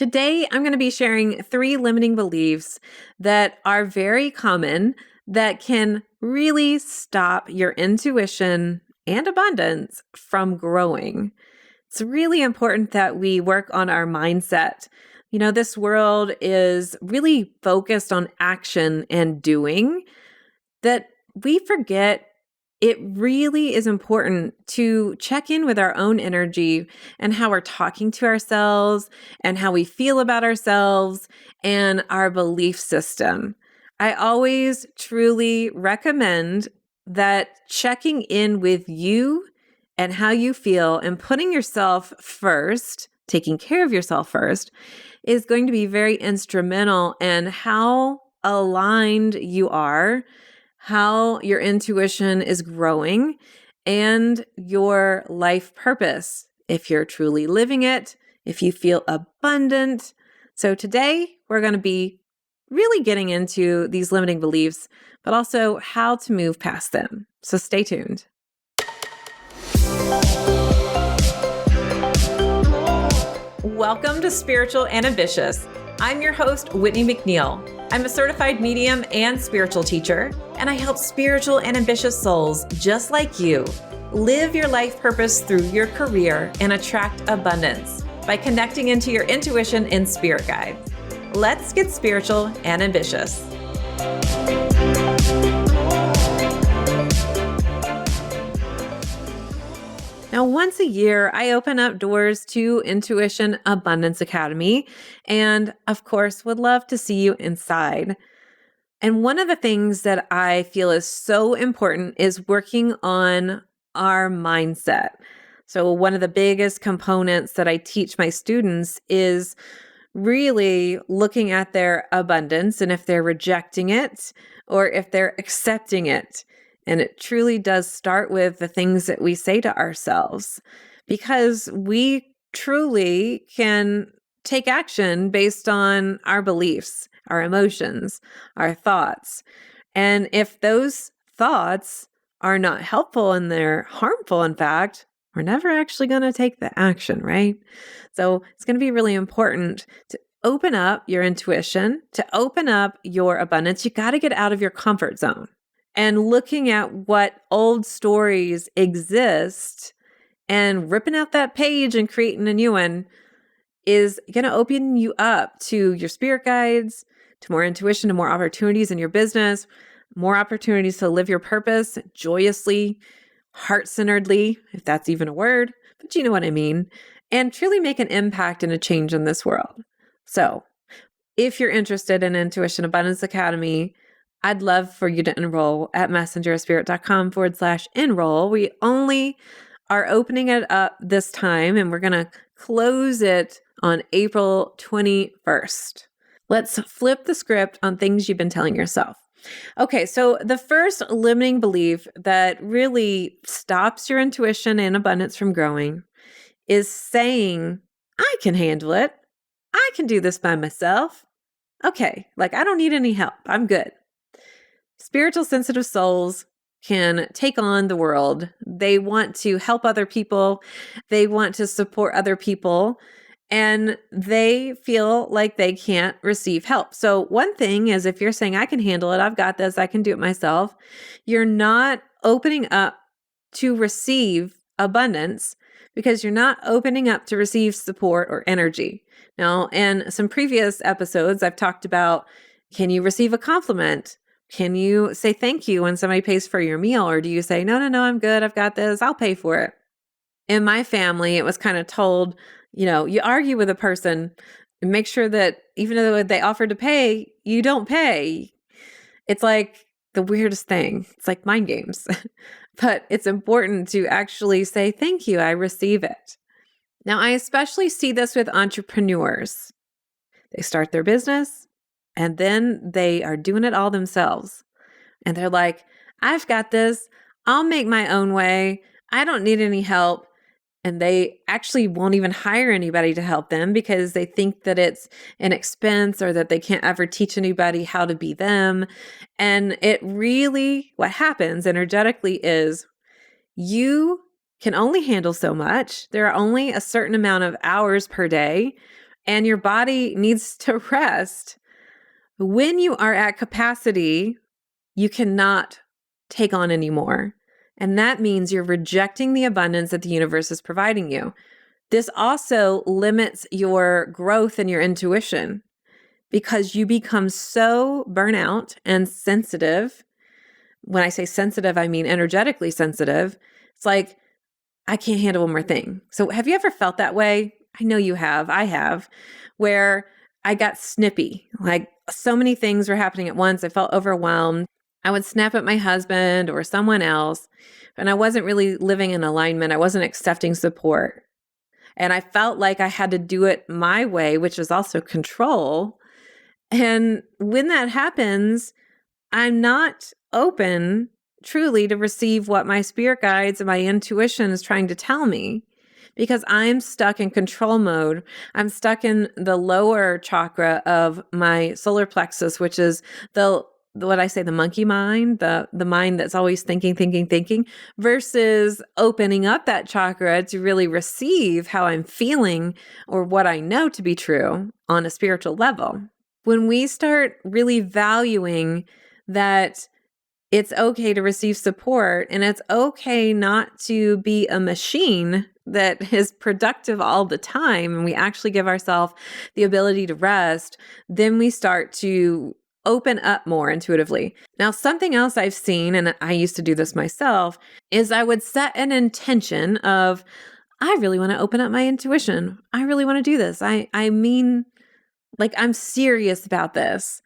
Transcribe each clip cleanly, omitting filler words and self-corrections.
Today, I'm going to be sharing 3 limiting beliefs that are very common that can really stop your intuition and abundance from growing. It's really important that we work on our mindset. This world is really focused on action and doing that we forget it really is important to check in with our own energy and how we're talking to ourselves and how we feel about ourselves and our belief system. I always truly recommend that checking in with you and how you feel and putting yourself first, taking care of yourself first, is going to be very instrumental in how aligned you are, how your intuition is growing, and your life purpose, if you're truly living it, if you feel abundant. So today, we're going to be really getting into these limiting beliefs, but also how to move past them. So stay tuned. Welcome to Spiritual and Ambitious. I'm your host, Whitney McNeil. I'm a certified medium and spiritual teacher, and I help spiritual and ambitious souls just like you live your life purpose through your career and attract abundance by connecting into your intuition and spirit guides. Let's get spiritual and ambitious. Now, once a year, I open up doors to Intuition Abundance Academy, and of course, would love to see you inside. And one of the things that I feel is so important is working on our mindset. So one of the biggest components that I teach my students is really looking at their abundance and if they're rejecting it or if they're accepting it. And it truly does start with the things that we say to ourselves, because we truly can take action based on our beliefs, our emotions, our thoughts. And if those thoughts are not helpful and they're harmful, in fact, we're never actually going to take the action, right? So it's going to be really important to open up your intuition, to open up your abundance. You got to get out of your comfort zone. And looking at what old stories exist and ripping out that page and creating a new one is going to open you up to your spirit guides, to more intuition, to more opportunities in your business, more opportunities to live your purpose joyously, heart-centeredly, if that's even a word, but you know what I mean, and truly make an impact and a change in this world. So if you're interested in Intuition Abundance Academy, I'd love for you to enroll at messengerofspirit.com/enroll. We only are opening it up this time, and we're going to close it on April 21st. Let's flip the script on things you've been telling yourself. Okay, so the first limiting belief that really stops your intuition and abundance from growing is saying, I can handle it. I can do this by myself. Okay, I don't need any help. I'm good. Spiritual sensitive souls can take on the world. They want to help other people. They want to support other people, and they feel like they can't receive help. So one thing is, if you're saying, I can handle it, I've got this, I can do it myself, you're not opening up to receive abundance because you're not opening up to receive support or energy. Now, in some previous episodes, I've talked about, can you receive a compliment? Can you say thank you when somebody pays for your meal? Or do you say, no, I'm good. I've got this. I'll pay for it. In my family, it was kind of told, you argue with a person and make sure that even though they offered to pay, you don't pay. It's like the weirdest thing. It's like mind games. But it's important to actually say, thank you. I receive it. Now, I especially see this with entrepreneurs. They start their business, and then they are doing it all themselves. And they're like, I've got this. I'll make my own way. I don't need any help. And they actually won't even hire anybody to help them because they think that it's an expense or that they can't ever teach anybody how to be them. And it really, what happens energetically is you can only handle so much. There are only a certain amount of hours per day. and your body needs to rest. When you are at capacity, you cannot take on anymore. And that means you're rejecting the abundance that the universe is providing you. This also limits your growth and your intuition because you become so burnout and sensitive. When I say sensitive, I mean energetically sensitive. It's like, I can't handle one more thing. So have you ever felt that way? I know you have. I have, where I got snippy. Like so many things were happening at once. I felt overwhelmed. I would snap at my husband or someone else, and I wasn't really living in alignment. I wasn't accepting support. And I felt like I had to do it my way, which is also control. And when that happens, I'm not open truly to receive what my spirit guides and my intuition is trying to tell me because I'm stuck in control mode. I'm stuck in the lower chakra of my solar plexus, which is what I say, the monkey mind, the mind that's always thinking, versus opening up that chakra to really receive how I'm feeling or what I know to be true on a spiritual level. When we start really valuing that it's okay to receive support and it's okay not to be a machine that is productive all the time, and we actually give ourselves the ability to rest, then we start to open up more intuitively. Now, something else I've seen, and I used to do this myself, is I would set an intention of, I really want to open up my intuition. I really want to do this. I mean, like I'm serious about this.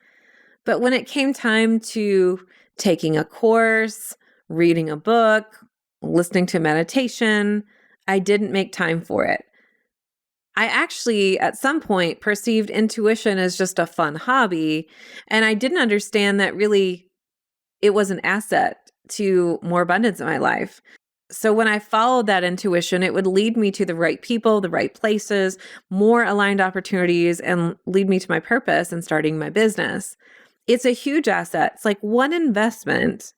But when it came time to taking a course, reading a book, listening to meditation, I didn't make time for it. I actually, at some point, perceived intuition as just a fun hobby, and I didn't understand that really it was an asset to more abundance in my life. So when I followed that intuition, it would lead me to the right people, the right places, more aligned opportunities, and lead me to my purpose and starting my business. It's a huge asset. It's like one investment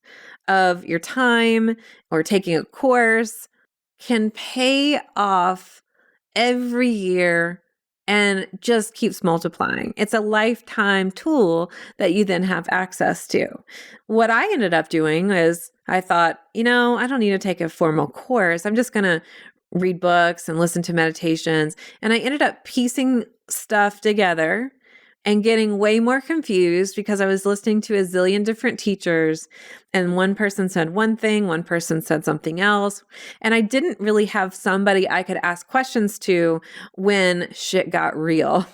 of your time or taking a course can pay off every year and just keeps multiplying. It's a lifetime tool that you then have access to. What I ended up doing is I thought, I don't need to take a formal course. I'm just going to read books and listen to meditations. And I ended up piecing stuff together and getting way more confused because I was listening to a zillion different teachers, and one person said one thing, one person said something else. And I didn't really have somebody I could ask questions to when shit got real.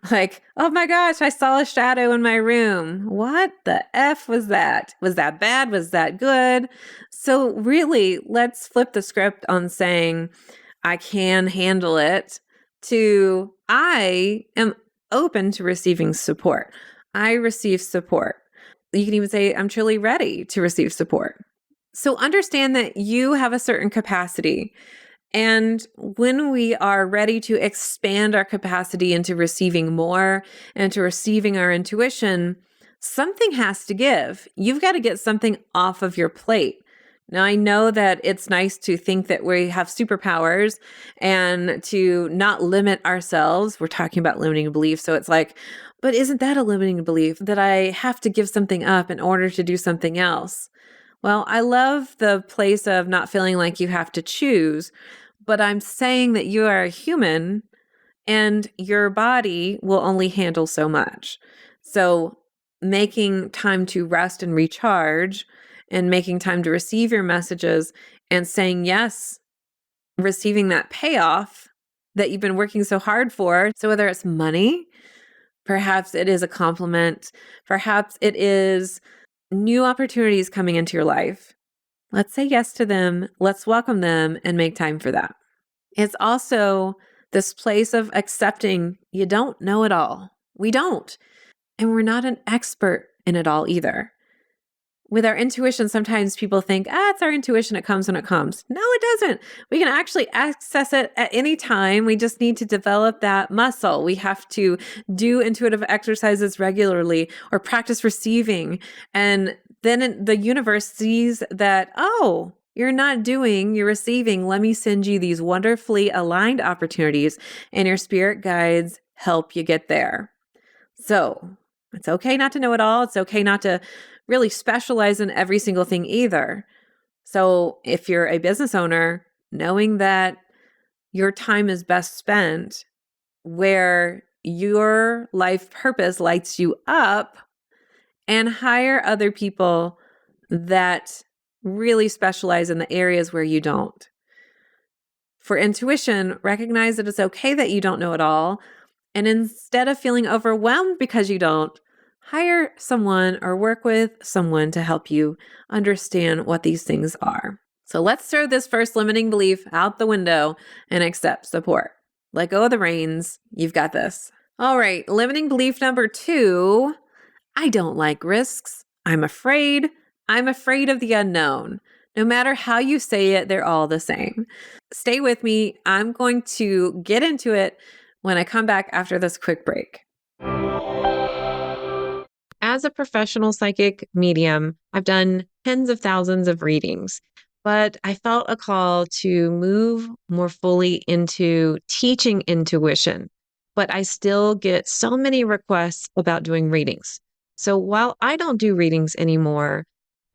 Like, oh my gosh, I saw a shadow in my room. What the F was that? Was that bad? Was that good? So really, let's flip the script on saying, I can handle it, to I am open to receiving support. I receive support. You can even say, I'm truly ready to receive support. So understand that you have a certain capacity. And when we are ready to expand our capacity into receiving more and to receiving our intuition, something has to give. You've got to get something off of your plate. Now, I know that it's nice to think that we have superpowers and to not limit ourselves. We're talking about limiting beliefs. So it's like, but isn't that a limiting belief that I have to give something up in order to do something else? Well, I love the place of not feeling like you have to choose, but I'm saying that you are a human and your body will only handle so much. So making time to rest and recharge and making time to receive your messages and saying yes, receiving that payoff that you've been working so hard for. So whether it's money, perhaps it is a compliment, perhaps it is new opportunities coming into your life. Let's say yes to them. Let's welcome them and make time for that. It's also this place of accepting you don't know it all. We don't. And we're not an expert in it all either. With our intuition, sometimes people think, it's our intuition. It comes when it comes. No, it doesn't. We can actually access it at any time. We just need to develop that muscle. We have to do intuitive exercises regularly or practice receiving. And then the universe sees that, you're receiving. Let me send you these wonderfully aligned opportunities, and your spirit guides help you get there. So it's okay not to know it all. It's okay not to really specialize in every single thing either. So if you're a business owner, knowing that your time is best spent where your life purpose lights you up, and hire other people that really specialize in the areas where you don't. For intuition, recognize that it's okay that you don't know it all. And instead of feeling overwhelmed because you don't, hire someone or work with someone to help you understand what these things are. So let's throw this first limiting belief out the window and accept support. Let go of the reins. You've got this. All right, limiting belief number 2, I don't like risks. I'm afraid. I'm afraid of the unknown. No matter how you say it, they're all the same. Stay with me. I'm going to get into it when I come back after this quick break. As a professional psychic medium, I've done tens of thousands of readings, but I felt a call to move more fully into teaching intuition. But I still get so many requests about doing readings. So while I don't do readings anymore,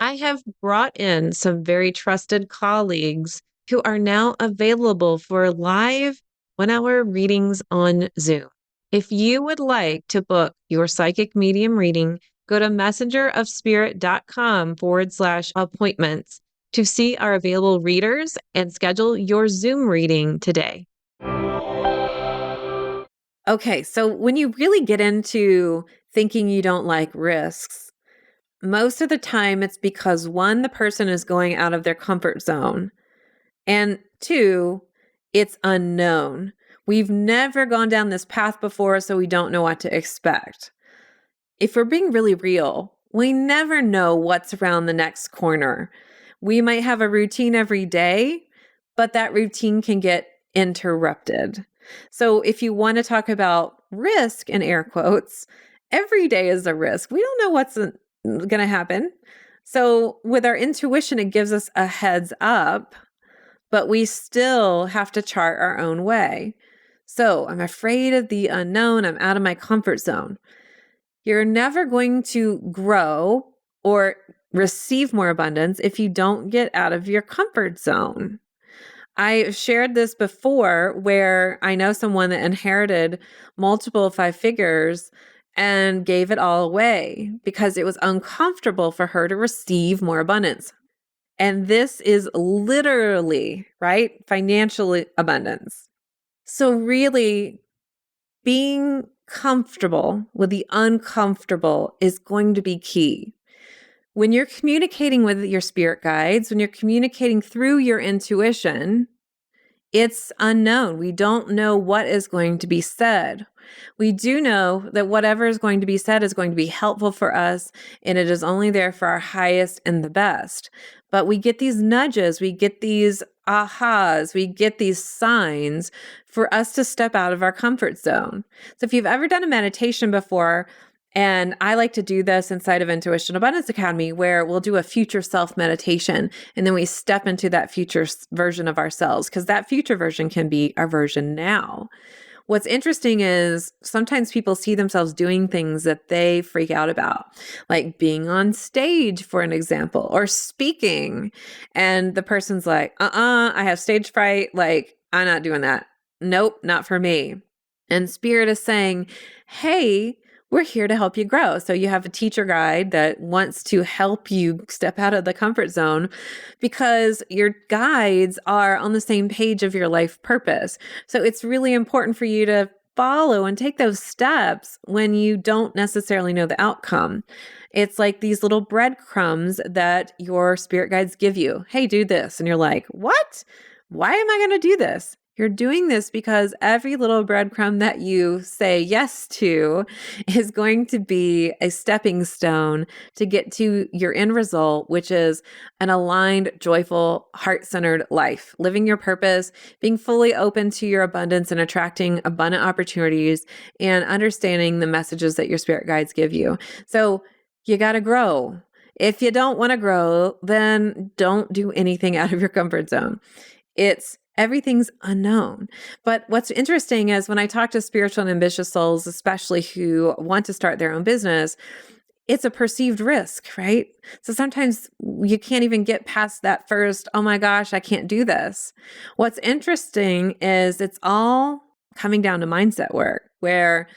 I have brought in some very trusted colleagues who are now available for live 1-hour readings on Zoom. If you would like to book your psychic medium reading, go to messengerofspirit.com/appointments to see our available readers and schedule your Zoom reading today. Okay, so when you really get into thinking you don't like risks, most of the time it's because 1, the person is going out of their comfort zone, and 2, it's unknown. We've never gone down this path before, so we don't know what to expect. If we're being really real, we never know what's around the next corner. We might have a routine every day, but that routine can get interrupted. So if you want to talk about risk in air quotes, every day is a risk. We don't know what's going to happen. So with our intuition, it gives us a heads up, but we still have to chart our own way. So I'm afraid of the unknown. I'm out of my comfort zone. You're never going to grow or receive more abundance if you don't get out of your comfort zone. I shared this before where I know someone that inherited multiple 5 figures and gave it all away because it was uncomfortable for her to receive more abundance. And this is literally, right? Financial abundance. So really being comfortable with the uncomfortable is going to be key. When you're communicating with your spirit guides, when you're communicating through your intuition, it's unknown. We don't know what is going to be said. We do know that whatever is going to be said is going to be helpful for us, and it is only there for our highest and the best. But we get these nudges, we get these ahas, we get these signs for us to step out of our comfort zone. So if you've ever done a meditation before, and I like to do this inside of Intuition Abundance Academy, where we'll do a future self meditation, and then we step into that future version of ourselves, because that future version can be our version now. What's interesting is sometimes people see themselves doing things that they freak out about, like being on stage, for an example, or speaking. And the person's like, I have stage fright. Like, I'm not doing that. Nope, not for me. And Spirit is saying, hey, we're here to help you grow. So you have a teacher guide that wants to help you step out of the comfort zone because your guides are on the same page of your life purpose. So it's really important for you to follow and take those steps when you don't necessarily know the outcome. It's like these little breadcrumbs that your spirit guides give you. Hey, do this. And you're like, what? Why am I going to do this? You're doing this because every little breadcrumb that you say yes to is going to be a stepping stone to get to your end result, which is an aligned, joyful, heart-centered life, living your purpose, being fully open to your abundance and attracting abundant opportunities, and understanding the messages that your spirit guides give you. So you got to grow. If you don't want to grow, then don't do anything out of your comfort zone. It's Everything's unknown. But what's interesting is when I talk to spiritual and ambitious souls, especially who want to start their own business, it's a perceived risk, right? So sometimes you can't even get past that first, oh my gosh, I can't do this. What's interesting is it's all coming down to mindset work, where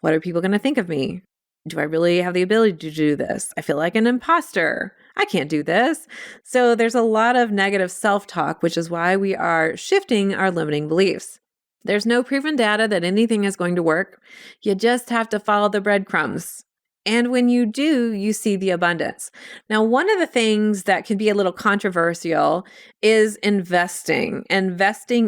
what are people going to think of me? Do I really have the ability to do this? I feel like an imposter. I can't do this. So there's a lot of negative self-talk, which is why we are shifting our limiting beliefs. There's no proven data that anything is going to work. You just have to follow the breadcrumbs. And when you do, you see the abundance. Now, one of the things that can be a little controversial is investing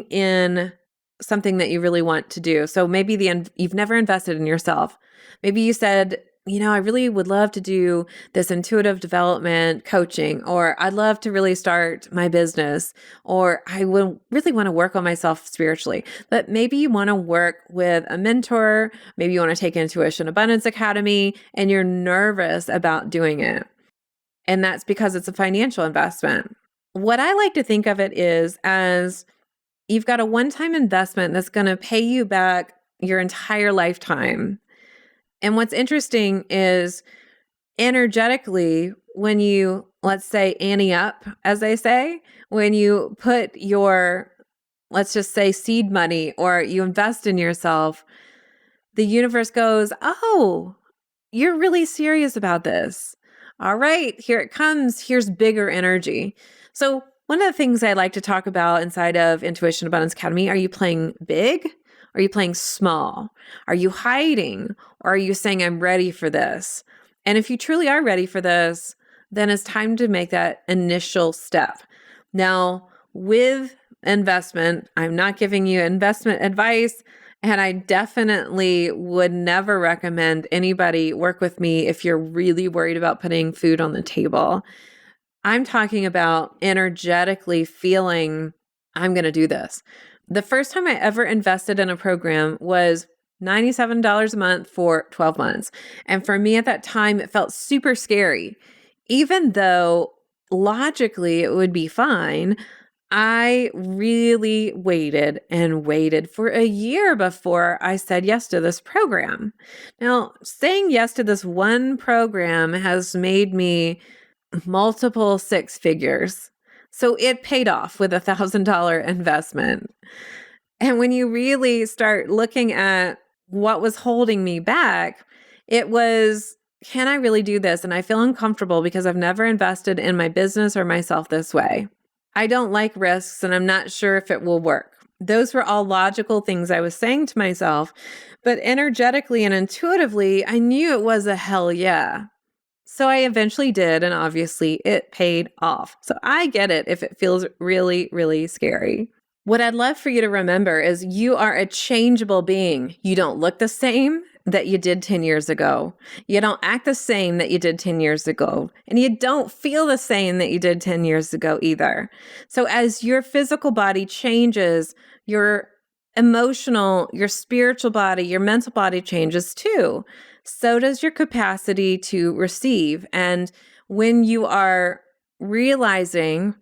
in something that you really want to do. So maybe you've never invested in yourself. Maybe you said, I really would love to do this intuitive development coaching, or I'd love to really start my business, or I would really want to work on myself spiritually. But maybe you want to work with a mentor. Maybe you want to take Intuition Abundance Academy and you're nervous about doing it. And that's because it's a financial investment. What I like to think of it is as you've got a one-time investment that's going to pay you back your entire lifetime. And what's interesting is energetically, when you, let's say, ante up, as they say, when you put your, let's just say, seed money or you invest in yourself, the universe goes, oh, you're really serious about this. All right, here it comes. Here's bigger energy. So one of the things I like to talk about inside of Intuition Abundance Academy, are you playing big? Are you playing small? Are you hiding? Or are you saying, I'm ready for this? And if you truly are ready for this, then it's time to make that initial step. Now, with investment, I'm not giving you investment advice, and I definitely would never recommend anybody work with me if you're really worried about putting food on the table. I'm talking about energetically feeling, I'm going to do this. The first time I ever invested in a program was $97 a month for 12 months. And for me at that time, it felt super scary. Even though logically it would be fine, I really waited and waited for a year before I said yes to this program. Now, saying yes to this one program has made me multiple six figures. So it paid off with $1,000 investment. And when you really start looking at what was holding me back, it was, can I really do this? And I feel uncomfortable because I've never invested in my business or myself this way. I don't like risks and I'm not sure if it will work. Those were all logical things I was saying to myself, but energetically and intuitively, I knew it was a hell yeah. So I eventually did, and obviously it paid off. So I get it if it feels really, really scary. What I'd love for you to remember is you are a changeable being. You don't look the same that you did 10 years ago. You don't act the same that you did 10 years ago. And you don't feel the same that you did 10 years ago either. So as your physical body changes, your emotional, your spiritual body, your mental body changes too. So does your capacity to receive. And when you are realizing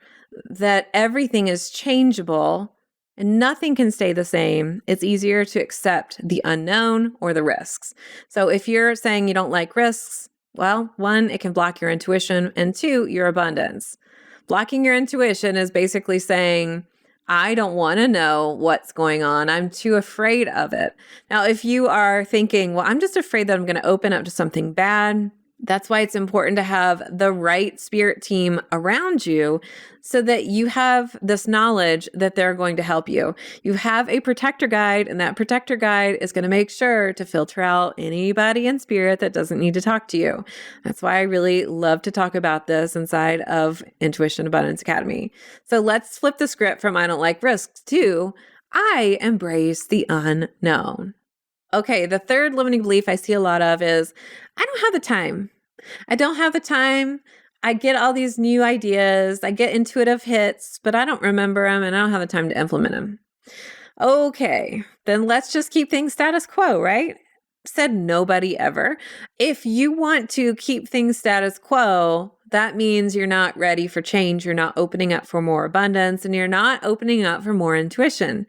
that everything is changeable and nothing can stay the same, it's easier to accept the unknown or the risks. So if you're saying you don't like risks, well, one, it can block your intuition, and two, your abundance. Blocking your intuition is basically saying, I don't want to know what's going on. I'm too afraid of it. Now, if you are thinking, well, I'm just afraid that I'm going to open up to something bad, that's why it's important to have the right spirit team around you so that you have this knowledge that they're going to help you. You have a protector guide, and that protector guide is going to make sure to filter out anybody in spirit that doesn't need to talk to you. That's why I really love to talk about this inside of Intuition Abundance Academy. So let's flip the script from I don't like risks to I embrace the unknown. Okay, the third limiting belief I see a lot of is, I don't have the time. I don't have the time. I get all these new ideas. I get intuitive hits, but I don't remember them and I don't have the time to implement them. Okay, then let's just keep things status quo, right? Said nobody ever. If you want to keep things status quo, that means you're not ready for change. You're not opening up for more abundance, and you're not opening up for more intuition.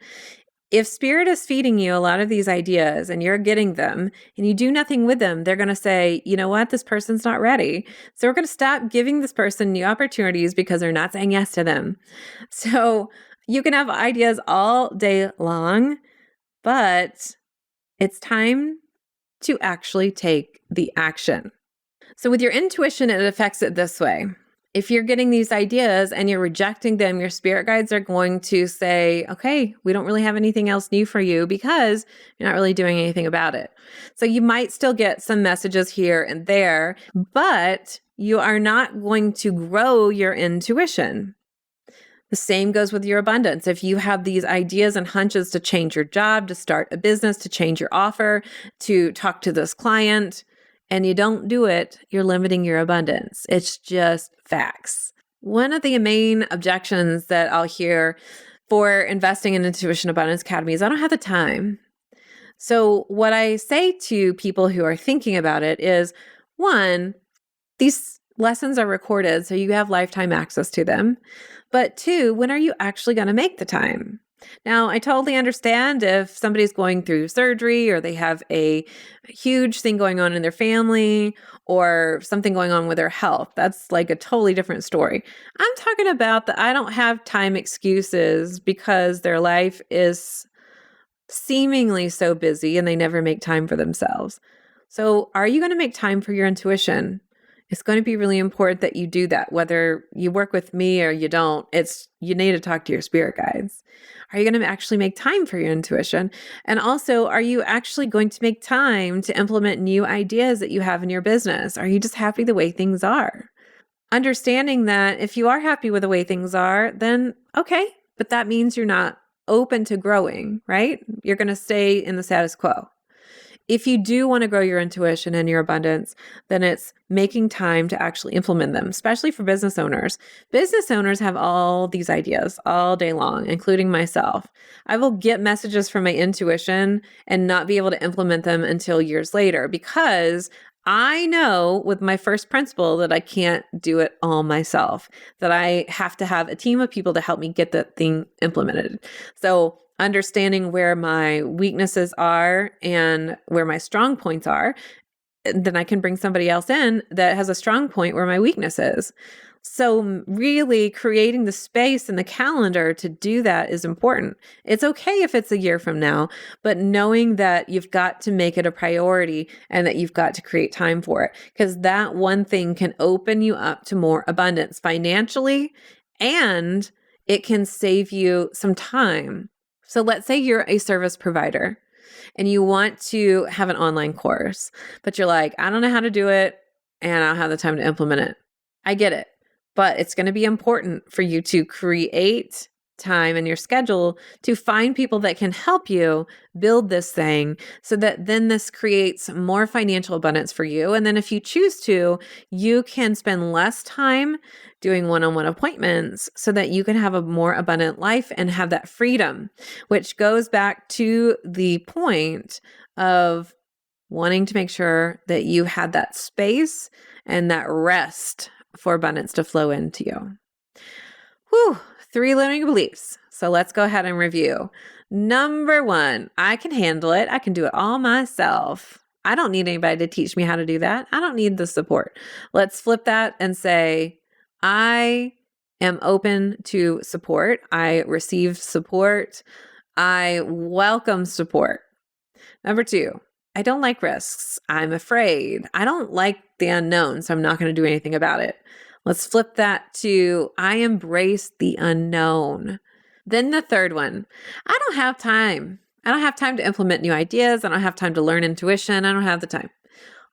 If spirit is feeding you a lot of these ideas and you're getting them and you do nothing with them, they're going to say, you know what, this person's not ready. So we're going to stop giving this person new opportunities because they're not saying yes to them. So you can have ideas all day long, but it's time to actually take the action. So with your intuition, it affects it this way. If you're getting these ideas and you're rejecting them, your spirit guides are going to say, okay, we don't really have anything else new for you because you're not really doing anything about it. So you might still get some messages here and there, but you are not going to grow your intuition. The same goes with your abundance. If you have these ideas and hunches to change your job, to start a business, to change your offer, to talk to this client, and you don't do it, you're limiting your abundance. It's just facts. One of the main objections that I'll hear for investing in Intuition Abundance Academy is I don't have the time. So what I say to people who are thinking about it is, one, these lessons are recorded, so you have lifetime access to them. But two, when are you actually going to make the time? Now, I totally understand if somebody's going through surgery or they have a huge thing going on in their family or something going on with their health. That's like a totally different story. I'm talking about the I don't have time excuses because their life is seemingly so busy and they never make time for themselves. So, are you going to make time for your intuition? It's going to be really important that you do that, whether you work with me or you don't. You need to talk to your spirit guides. Are you going to actually make time for your intuition? And also, are you actually going to make time to implement new ideas that you have in your business? Are you just happy the way things are? Understanding that if you are happy with the way things are, then okay, but that means you're not open to growing, right? You're going to stay in the status quo. If you do want to grow your intuition and your abundance, then it's making time to actually implement them, especially for business owners. Business owners have all these ideas all day long, including myself. I will get messages from my intuition and not be able to implement them until years later because I know with my first principle that I can't do it all myself, that I have to have a team of people to help me get that thing implemented. So understanding where my weaknesses are and where my strong points are, then I can bring somebody else in that has a strong point where my weakness is. So really creating the space and the calendar to do that is important. It's okay if it's a year from now, but knowing that you've got to make it a priority and that you've got to create time for it, because that one thing can open you up to more abundance financially, and it can save you some time. So let's say you're a service provider and you want to have an online course, but you're like, I don't know how to do it and I don't have the time to implement it. I get it, but it's going to be important for you to create time in your schedule to find people that can help you build this thing so that then this creates more financial abundance for you. And then if you choose to, you can spend less time doing one-on-one appointments so that you can have a more abundant life and have that freedom, which goes back to the point of wanting to make sure that you had that space and that rest for abundance to flow into you. Whew. 3 limiting beliefs. So let's go ahead and review. Number 1, I can handle it. I can do it all myself. I don't need anybody to teach me how to do that. I don't need the support. Let's flip that and say, I am open to support. I receive support. I welcome support. Number 2, I don't like risks. I'm afraid. I don't like the unknown, so I'm not going to do anything about it. Let's flip that to I embrace the unknown. Then the third one, I don't have time. I don't have time to implement new ideas. I don't have time to learn intuition. I don't have the time.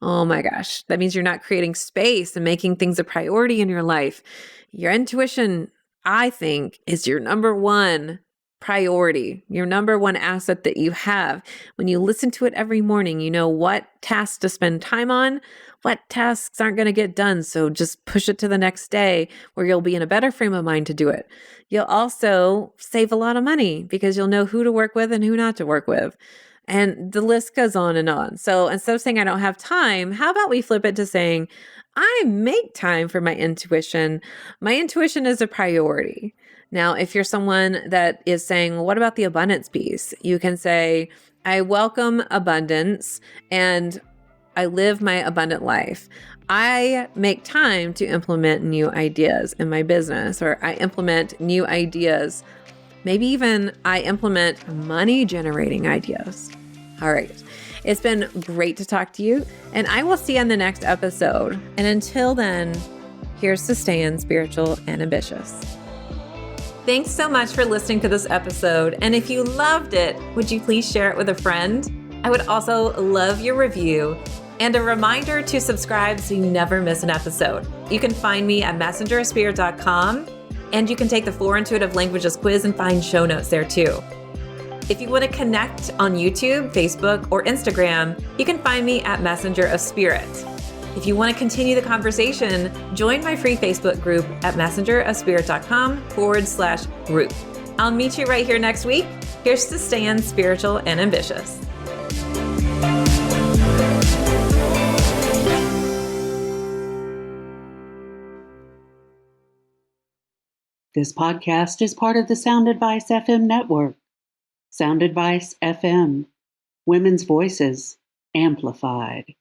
Oh my gosh, that means you're not creating space and making things a priority in your life. Your intuition, I think, is your number one priority, your number one asset that you have. When you listen to it every morning, you know what tasks to spend time on, what tasks aren't going to get done. So just push it to the next day where you'll be in a better frame of mind to do it. You'll also save a lot of money because you'll know who to work with and who not to work with. And the list goes on and on. So instead of saying I don't have time, how about we flip it to saying I make time for my intuition. My intuition is a priority. Now, if you're someone that is saying, well, what about the abundance piece? You can say, I welcome abundance and I live my abundant life. I make time to implement new ideas in my business, or I implement new ideas. Maybe even I implement money generating ideas. All right. It's been great to talk to you, and I will see you on the next episode. And until then, here's to staying spiritual and ambitious. Thanks so much for listening to this episode. And if you loved it, would you please share it with a friend? I would also love your review and a reminder to subscribe so you never miss an episode. You can find me at messengerofspirit.com, and you can take the 4 Intuitive Languages quiz and find show notes there too. If you want to connect on YouTube, Facebook, or Instagram, you can find me at Messenger of Spirit. If you want to continue the conversation, join my free Facebook group at messengerofspirit.com/group. I'll meet you right here next week. Here's to staying spiritual and ambitious. This podcast is part of the Sound Advice FM network. Sound Advice FM. Women's voices amplified.